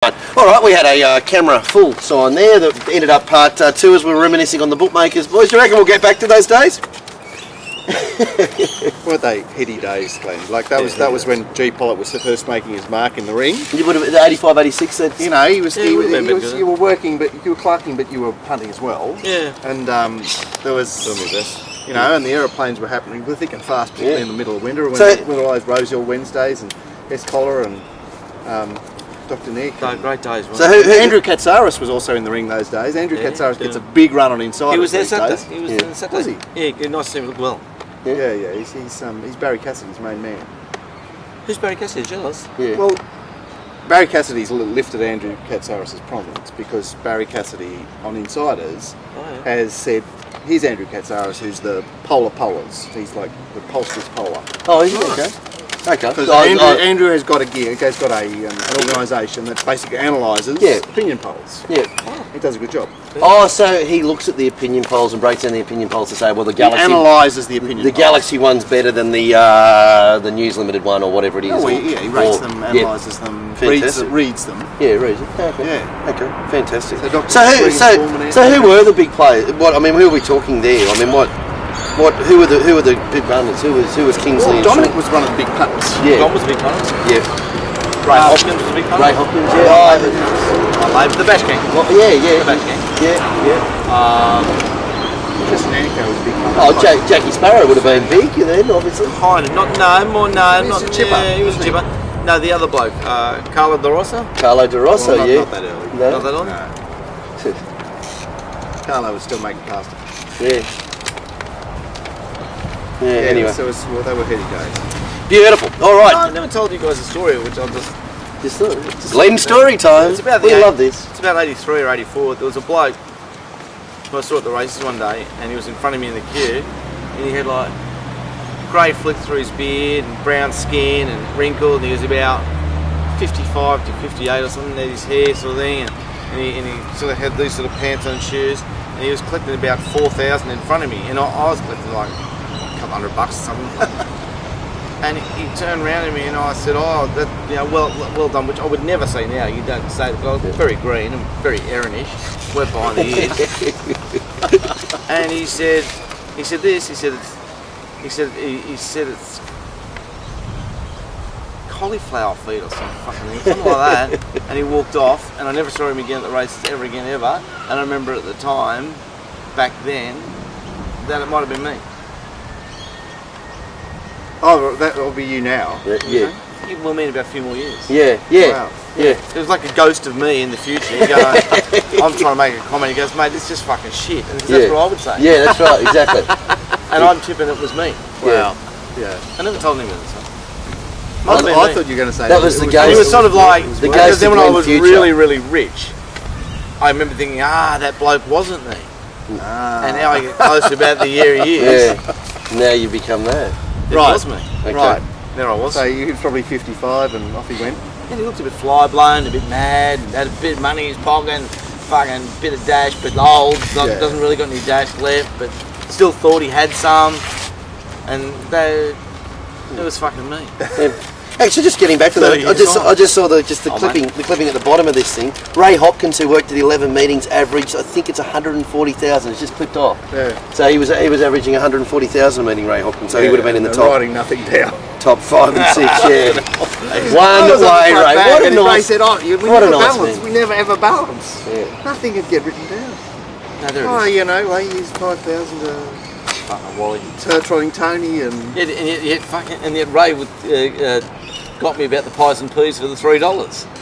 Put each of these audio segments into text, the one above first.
All right, we had a camera full sign there that ended up part 2 as we were reminiscing on the bookmakers. Boys, do you reckon we'll get back to those days? Weren't they heady days, Glenn? Like that was when G. Pollock was first making his mark in the ring. You would have 85, 86. That's, you know, you were working, but you were clerking, but you were punting as well. Yeah. And there was, you know, and the aeroplanes were happening thick and fast, particularly in the middle of winter when all those Rosehill Wednesdays and S. Collar and Dr. Nick. Great days. So Andrew Katsaris was also in the ring those days. Andrew Katsaris gets a big run on inside. He was there Saturday. He was there Saturday. Was he? Yeah, nice to see him look well. Yeah. He's Barry Cassidy's main man. Who's Barry Cassidy? Jealous? Yeah. Well, Barry Cassidy's lifted Andrew Katsaris' prominence because Barry Cassidy on Insiders has said, here's Andrew Katsaris, who's the polars. He's like the Polster's polar. Oh, is he? Okay. Because Andrew has got an organisation that basically analyses opinion polls. Yeah. He does a good job. Oh, so he looks at the opinion polls and breaks down the opinion polls to say, well, the Galaxy... He analyses the opinion polls. The Galaxy one's better than the News Limited one or whatever it is. Oh, he rates them, analyses them, reads them. Yeah, reads them. Okay. Yeah. Okay, fantastic. So who were the big players? Who are we talking there? I mean, who were the big runners? Who was Kingsley? Well, Dominic was one of the big punters. Yeah. Dom was a big punter. Yeah. Ray Hopkins was a big punter. Ray Hopkins, yeah. The Bash Gang. Yeah. The Bash Gang. Yeah. Justin Anico was a big punter. Oh, Jackie Sparrow would have been big then, obviously. Kind of. Not Chipper. Yeah, he wasn't Chipper. No, the other bloke, Carlo De Rosa. Carlo De Rosa, not that early. No? Not that early? No. Carlo was still making cast. Yeah. Yeah, anyway. So they were heady days. Beautiful. All right. I never told you guys a story, which I'll just... Glenn story time. It's about we love this. It's about 83 or 84. There was a bloke who I saw at the races one day, and he was in front of me in the queue, and he had like grey flick through his beard and brown skin and wrinkled, and he was about 55 to 58 or something, had his hair sort of thing, and he sort of had these sort of pants on shoes, and he was collecting about 4,000 in front of me, and I was collecting like $200 or something. And he turned around to me and I said, "Oh, that, well done," which I would never say now. You don't say that, but I was very green and very Aaron-ish, wet behind the ears. And he said it's cauliflower feet or something like that. And he walked off, and I never saw him again at the races ever. And I remember at the time, back then, that it might have been me. Oh, that will be you now. Yeah. You will mean about a few more years. Yeah. Wow. Yeah. It was like a ghost of me in the future. You go, I'm trying to make a comment. He goes, "Mate, this is just fucking shit." And that's what I would say. Yeah, that's right. Exactly. And I'm tipping it was me. Wow. Yeah. I never told anyone this. I thought you were going to say that was the ghost. It was sort of like because then when I was future. really, really rich, I remember thinking, that bloke wasn't me. And now I get close to about the year he is. Yeah. Now you become that. It was me. Okay. Right. There I was. So he was probably 55 and off he went. And he looked a bit fly blown, a bit mad, had a bit of money in his pocket, fucking bit of dash, but old, doesn't really got any dash left, but still thought he had some. And it was fucking me. Actually, just getting back to that, I just saw the clipping at the bottom of this thing. Ray Hopkins, who worked at 11 meetings, averaged, I think it's 140,000. It's just clipped off. Yeah. So he was averaging 140,000 a meeting, Ray Hopkins. So he would have been in the top. Writing nothing down. Top 5 and 6. Yeah. One way, Ray. What a nice. Ray said, we never ever balance. Yeah. Nothing could get written down. No, there it is. Oh, I used 5,000 Wally. trotting Tony and yet Ray would, got me about the pies and peas for the $3.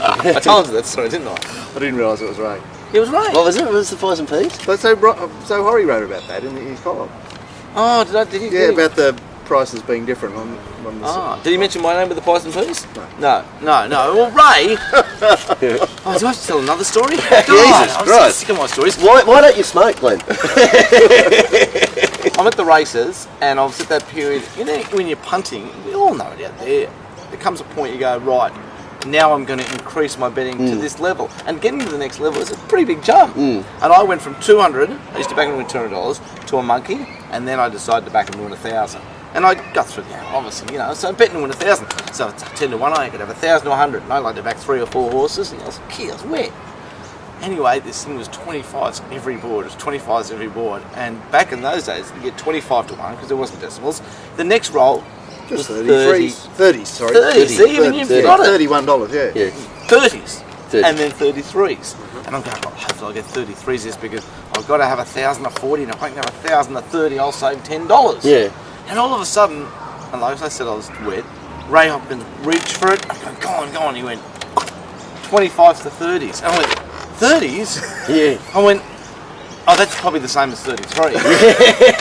I told you that story, didn't I? I didn't realise it was Ray. It was Ray. What was it? What was the pies and peas? But so Horry wrote about that in his column. Oh, did he? Yeah, about the prices being different on the... Did he mention my name with the pies and peas? No. Well, Ray... do I have to tell another story? Jesus I'm Christ. sick of my stories. Why don't you smoke, Glenn? I'm at the races, and I was at that period, when you're punting, we all know it out there, there comes a point you go, right, now I'm going to increase my betting to this level. And getting to the next level is a pretty big jump. And I went from 200, I used to back him with $200, to a monkey, and then I decided to back him with 1,000. And I got through, obviously, so betting to win 1,000. So it's 10 to 1, I could have 1,000 to 100. And I like to back 3 or 4 horses, and I was like, I was wet. Anyway, this thing was 25s every board. It was 25s every board. And back in those days, you get 25 to 1 because there wasn't decimals. The next roll Just was 30s, sorry. 30s, see, even you've got it. $31, yeah. 30s. 30. And then 33s. And I'm going, hopefully I'll get 33s this because I've got to have 1,000 to 40, and if I can have 1,000 to 30, I'll save $10. Yeah. And all of a sudden, and like I said, I was wet. Ray Hopkins reached for it. I go, go on. He went 25s to 30s. And I went, 30s? Yeah. I went, oh, that's probably the same as 33.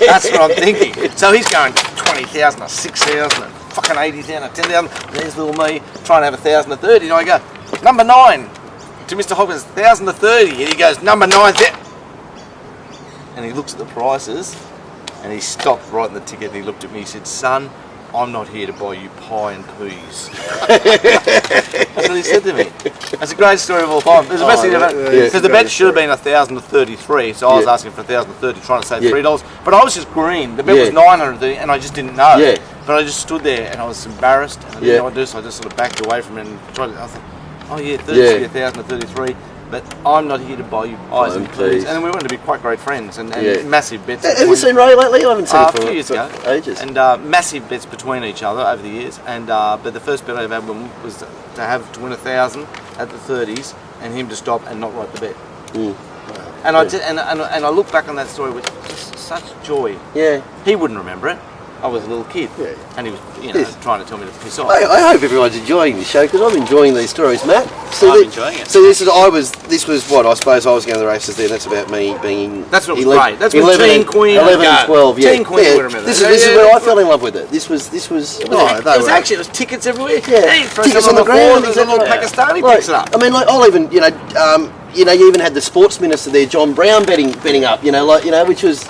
That's what I'm thinking. So he's going 20,000 or 6,000 and fucking 80,000 or 10,000. There's little me trying to have 1,000 to 30. And I go, number 9 to Mr. Hopkins, 1,000 to 30. And he goes, number 9's it. And he looks at the prices and he stopped right in the ticket and he looked at me. He said, son, I'm not here to buy you pie and peas. That's what he said to me. That's a great story of all time. There's a message because the bet should have been 1,000 to 33, so I was asking for 1,000 to 30, trying to save $3. But I was just green. The bet was 930, and I just didn't know. Yeah. But I just stood there and I was embarrassed, and I didn't know what to do, so I just sort of backed away from it and tried to. I thought, oh yeah, 30, 1,000 to 33. But I'm not here to buy you pies and peas. And we wanted to be quite great friends and massive bets. Have you seen Ray lately? I haven't seen him a few years ago. Ages. And massive bets between each other over the years. And but the first bet I ever had was to win 1,000 at the 30s and him to stop and not write the bet. And I look back on that story with just such joy. Yeah. He wouldn't remember it. I was a little kid, and he was, trying to tell me to piss off. I hope everyone's enjoying the show because I'm enjoying these stories, Matt. So I'm enjoying it. So this was what I suppose I was going to the races there. That's about me being. That's what was great. That's when 11 Teen Queen, 11 and 12. Yeah, Teen Queen would remember. This is where I fell in love with it. This was. It was tickets everywhere. Yeah, Hey, tickets on the ground. There's a little Pakistani picks it up. I mean, like I'll even you even had the sports minister there, John Brown, betting up. Which was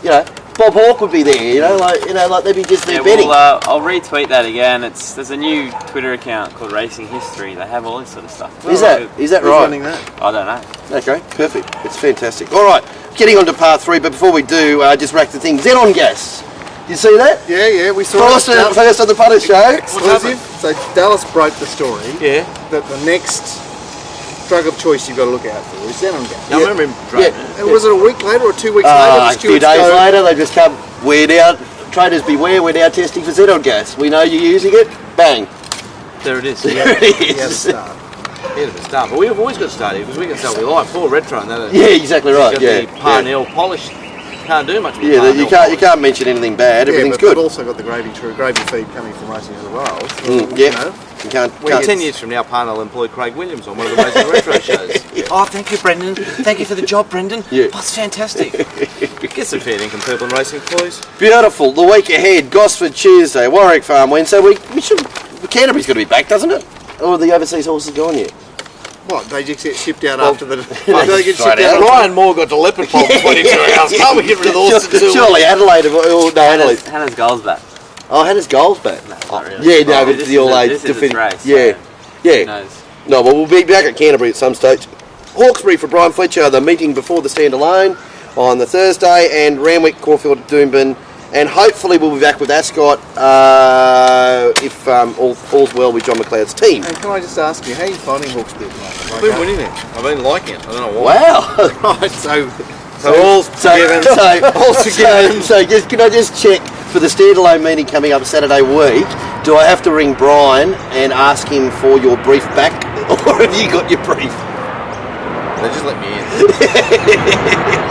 Bob Hawke would be there, like they'd be just there betting. Well, I'll retweet that again. There's a new Twitter account called Racing History. They have all this sort of stuff. Is that right? Running that? I don't know. Okay, perfect. It's fantastic. All right, getting on to part 3, but before we do, just rack the thing. Xenon gas. You see that? Yeah, we saw it. First on the Punters show. So Dallas broke the story. Yeah. That the next drug of choice you've got to look out for is xenon gas. I remember him driving. And was it a week later or 2 weeks later? A few days later, they just come, we're now, traders beware, we're now testing for xenon gas. We know you're using it, bang. There it is. There it is. He had a start. He had a start. But we've always got to start here because we can sell we like. Full retro and that. Yeah, exactly right. Got the Parnell polished. Can't do much with you can't mention anything bad, everything's good. We've also got the gravy feed coming from Racing as well. You can't. 10 years from now, Parnell employ Craig Williams on one of the Racing Retro shows. Oh, thank you, Brendan. Thank you for the job, Brendan. Yeah. Oh, it's fantastic. Get some fair income people in racing, please. Beautiful. The week ahead, Gosford Tuesday, Warwick Farm Wednesday. We should. Canterbury's got to be back, doesn't it? Or are the overseas horses gone yet? What, they just get shipped out after the... they get shipped out. Ryan Moore got to Leopard Pole for 22 hours. Can't we get rid of the horses? Surely Adelaide. Adelaide. Hannah's goal's back. Oh, Hannah's goal's back. No, not really. Yeah, no, but the all-age... This is its race. Yeah. So Yeah. who knows? No, well, we'll be back at Canterbury at some stage. Hawkesbury for Brian Fletcher, the meeting before the standalone on the Thursday, and Randwick, Caulfield, Doomben, and hopefully we'll be back with Ascot if all's well with John McLeod's team. And can I just ask you, how are you finding Hawkesbury at the moment? I've been winning it. I've been liking it. I don't know why. Wow! Right, so all's together. So can I just check for the standalone meeting coming up Saturday week? Do I have to ring Brian and ask him for your brief back, or have you got your brief? They just let me in.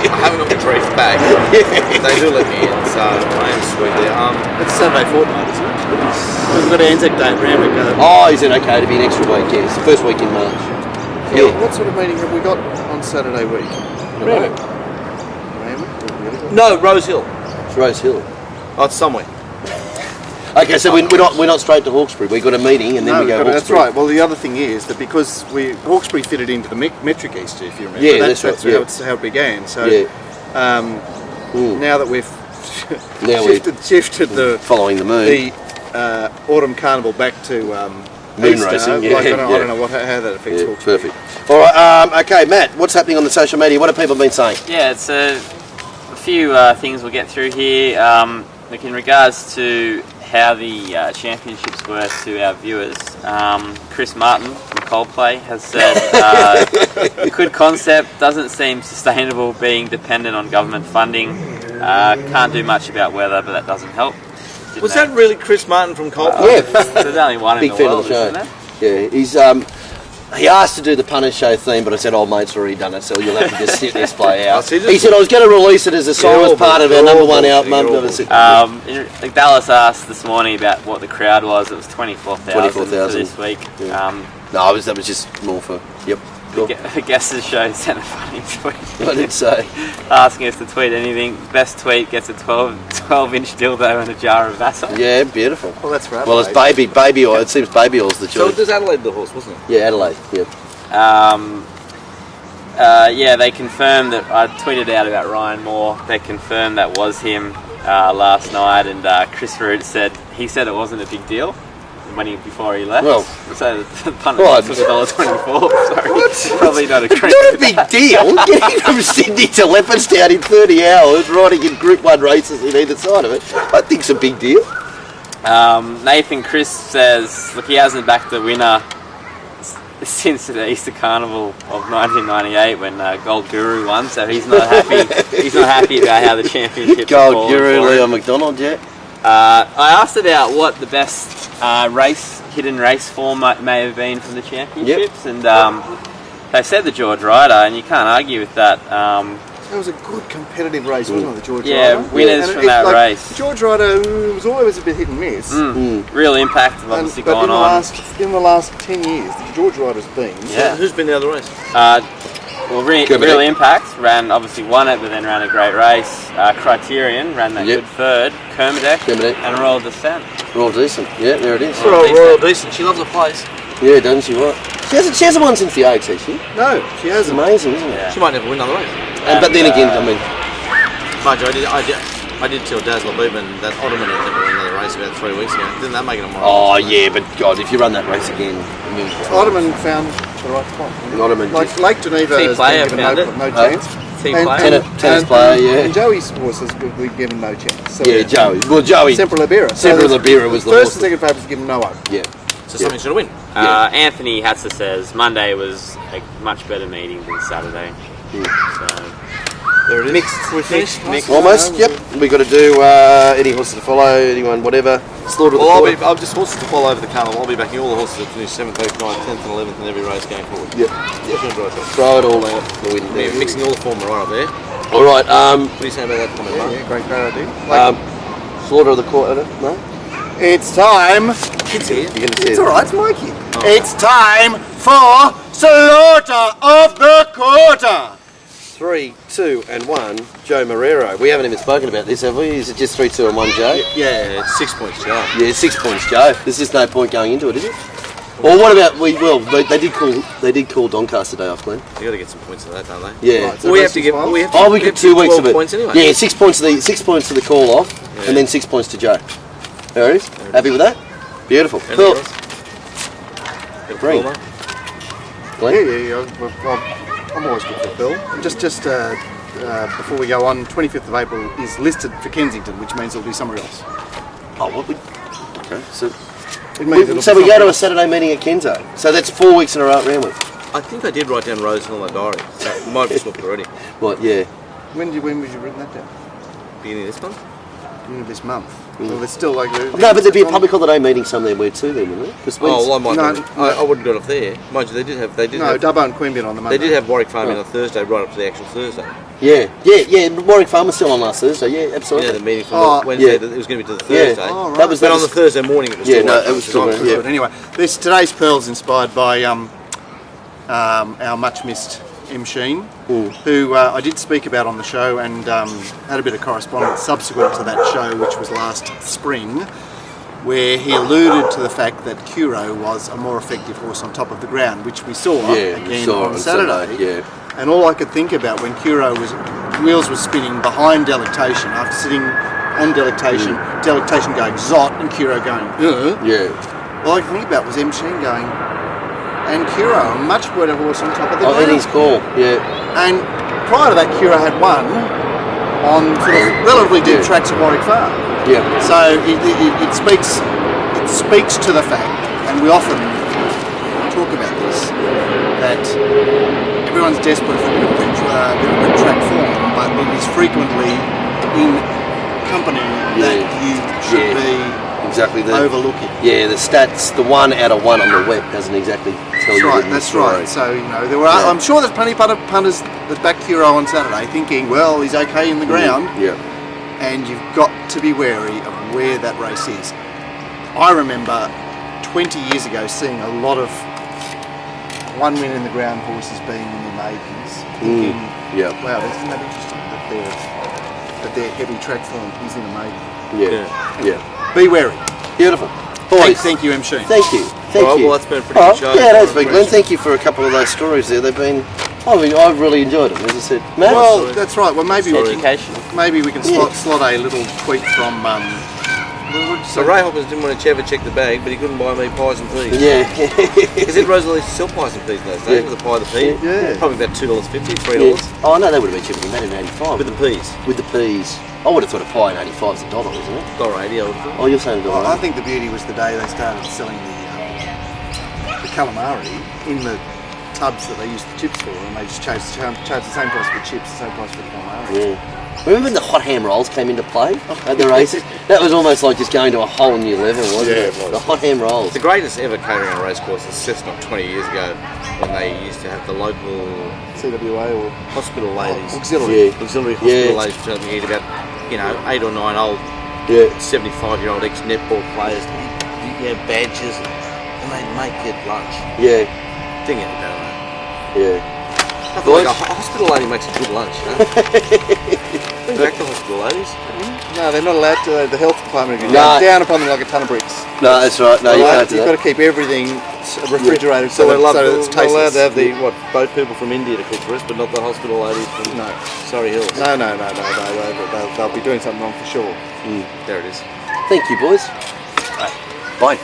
I haven't got my brief back. They do let me in, so I am sweet there. it's Saturday fortnight, isn't it? We've got Anzac Day at Randwick. Oh, is it okay to be an extra week? Yeah, it's the first week in March. Yeah. What sort of meeting have we got on Saturday week? Randwick. Randwick? No, Rose Hill. It's Rose Hill. Oh, it's somewhere. Okay, so we're not straight to Hawkesbury. We got a meeting and then we go. Hawkesbury. That's right. Well, the other thing is that because Hawkesbury fitted into the metric Easter, if you remember. Yeah, that's right. That's how it began. So now that we've shifted the following the moon, the autumn carnival back to moon Easter, racing. I don't know how that affects Hawkesbury. Perfect. All right. Okay, Matt. What's happening on the social media? What have people been saying? Yeah, it's a few things we'll get through here. Like in regards to how the championships were to our viewers. Chris Martin from Coldplay has said, "Good concept, doesn't seem sustainable being dependent on government funding. Can't do much about weather, but that doesn't help." Was that really Chris Martin from Coldplay? Yeah. There's only one Big in the fan world, of the show. isn't there? Yeah, he's he asked to do the Punters show theme, but I said, "Old mate's already done it, so you'll have to just sit this play out." He said, "I was going to release it as a song as part of our number one album." Dallas asked this morning about what the crowd was. It was 24,000 24,000 this week. Yeah. No, that was just more for. Yep. Cool. The guest of the show sent a funny tweet. I did say. Asking us to tweet anything. Best tweet gets a 12-inch dildo and a jar of Vaseline. Yeah, beautiful. Well, that's for Adelaide. Well, it's baby oil. It seems baby oil's the So choice. there's Adelaide the horse, wasn't it? Yeah, Adelaide. Yeah. Yeah, they confirmed that. I tweeted out about Ryan Moore. They confirmed that was him last night, and Chris Root said it wasn't a big deal before he left. Well, so the punter was $1.24. Sorry, what? Probably not a great. Not a big deal. Getting from Sydney to Leopardstown in 30 hours, riding in Group 1 races in either side of it, I think it's a big deal. Nathan Chris says, look, he hasn't backed the winner since the Easter Carnival of 1998 when Gold Guru won, so he's not happy. He's not happy about how the championships Gold Guru Leon McDonald, yeah. I asked about what the best hidden race form may have been from the championships, and they said the George Ryder, and you can't argue with that. It was a good competitive race, wasn't it, the George Ryder? Yeah, winners from that race. The George Ryder was always a bit hit and miss. Real impact have obviously gone on. In the last 10 years, the George Ryder's been. Yeah. Who's been the other race? Real Impact won it, but then ran a great race. Criterion ran that good third. Kermadec and Royal Descent. Royal Decent, yeah, there it is. Royal Decent. She loves the place. Yeah, doesn't she? What? She hasn't won since the Oaks, has she? No, she hasn't. It's amazing, isn't it? Yeah. She might never win another race. But then again, I mean, mind you, I did tell Dazzler Beeman that Ottoman had never won another race about 3 weeks ago. Didn't that make it a moral? Oh yeah, but God, if you run that race again, Ottoman found the right spot. Ottoman, Lake Geneva has been given no chance. Tennis player, yeah. And Joey's horse has been given no chance. So yeah, Joey. Well, Joey. Sempre Libera. Sempre Libera was the first horse. and second favourites given no hope. Yeah. So something's going to win. Anthony Hatzer says Monday was a much better meeting than Saturday. So there it is. Mixed. Almost. Yep. We got to do any horses to follow, anyone, whatever. Slaughter. I'll just horses to follow over the carnival. I'll be backing all the horses that finish 7th, 8th, 9th, 10th, and 11th in every race going forward. Yep. Throw it all out. Mixing all the form right up there. All right. What are you saying about that comment, Mark? Yeah, great idea. Slaughter of the quarter. No. It's time. Kids here. You're going to see It's it. all right. It's Mikey. Oh. It's time for Slaughter of the Quarter. 3, 2, and 1. Joe Marrero. We haven't even spoken about this, have we? Is it just 3, 2, and 1, Joe? Yeah, it's 6 points, Joe. Yeah, 6 points, Joe. There's just no point going into it, is it? Or what about they did call Doncaster Day off, Glenn. You got to get some points of that, don't they? Yeah. Right, so we have to get. We get 2 weeks of it. Points anyway. Yeah, 6 points to the call off, and then 6 points to Joe. There it is. Happy with that? Beautiful. Cool. Green. Glenn? Yeah. I'm always good for a bill. And just before we go on, 25th of April is listed for Kensington, which means it'll be somewhere else. Oh, what we? Okay. So We go to a Saturday meeting at Kenzo. So that's 4 weeks in a row at Randwick. I think I did write down Rosehill in my diary. So it might be swapped already. What? Yeah. When was you written that down? Beginning of this month? Beginning of this month. Well, there's still like. No, but there'd be a public holiday meeting somewhere where too, then, wouldn't there? I wouldn't go off there. Mind you, they did have. Dubbo and Queanbeyan on the Monday. They did have Warwick Farming on Thursday, right up to the actual Thursday. Yeah. Warwick Farm was still on last Thursday. Yeah, absolutely. Yeah, the meeting for Wednesday. It was going to be to the Thursday. Oh, right. That was on the Thursday morning. It was it was still. Yeah. Anyway, today's Pearl's inspired by our much missed M. Sheen, who I did speak about on the show and had a bit of correspondence subsequent to that show, which was last spring, where he alluded to the fact that Curo was a more effective horse on top of the ground, which we saw again on Saturday. And all I could think about when wheels were spinning behind Delectation, after sitting on Delectation, Delectation going zot and Curo going all I could think about was M. Sheen going, and Curo, a much better horse on top of the ground. And his call, And prior to that, Curo had won on sort of relatively deep tracks at Warwick Farm. Yeah. So it speaks to the fact, and we often talk about this, that everyone's desperate for a bit of quick track form, but it is frequently in company that you should be exactly overlooking. Yeah, the stats, the 1 out of 1 on the web doesn't exactly tell you the That's story. right. So, there were. I'm sure there's plenty of punters that backed Hero on Saturday thinking, well, he's okay in the ground. Yeah. And you've got to be wary of where that race is. I remember 20 years ago seeing a lot of 1 win in the ground horses being in the maidens, thinking, wow, isn't that interesting that their heavy track form is in a maiden. Yeah. Be wary. Beautiful. Boys. Thank you, M. Sheen. Thank you. Thank you. Well, that's been a pretty good show. Yeah, that's been Glenn. Thank you for a couple of those stories there. They've been, I've really enjoyed them, as I said. Matt? Well, that's right. Well, maybe we can slot a little tweet from. So Ray Hawkins didn't want to ever check the bag, but he couldn't buy me pies and peas. Yeah. Because it Rosalie used to sell pies and peas in those days, with the pie, the pea. Yeah. Probably about $2.50, $3. Yeah. Oh, no, they would have been cheaper than that in 85. With the peas. With the peas. I would have thought a pie in 85 is $1, isn't it? $1.80, I would have thought. Oh, you're saying $1. I think the beauty was the day they started selling the calamari in the tubs that they used the chips for, and they just charged the same price for chips, the same price for the calamari. Yeah. Remember when the hot ham rolls came into play at the races? That was almost like just going to a whole new level, wasn't it? It was. The hot ham rolls. The greatest ever catering on a race course is just not 20 years ago, when they used to have the local CWA or hospital ladies. Auxiliary. Auxiliary hospital ladies telling me about, 8 or 9 old 75-year-old ex-netball players, badges, and they'd make it lunch. Yeah. Didn't get any better than that. Yeah. Nothing like a hospital lady makes a good lunch, Bring back the hospital ladies. No, they're not allowed to. The health department is down upon them like a ton of bricks. No, that's right. No, you can't do You've that. got to keep everything refrigerated So we're allowed it's tasteless. to have the boat people from India to cook for us, but not the hospital ladies from Surrey Hills. No. They'll be doing something wrong for sure. There it is. Thank you, boys. Bye.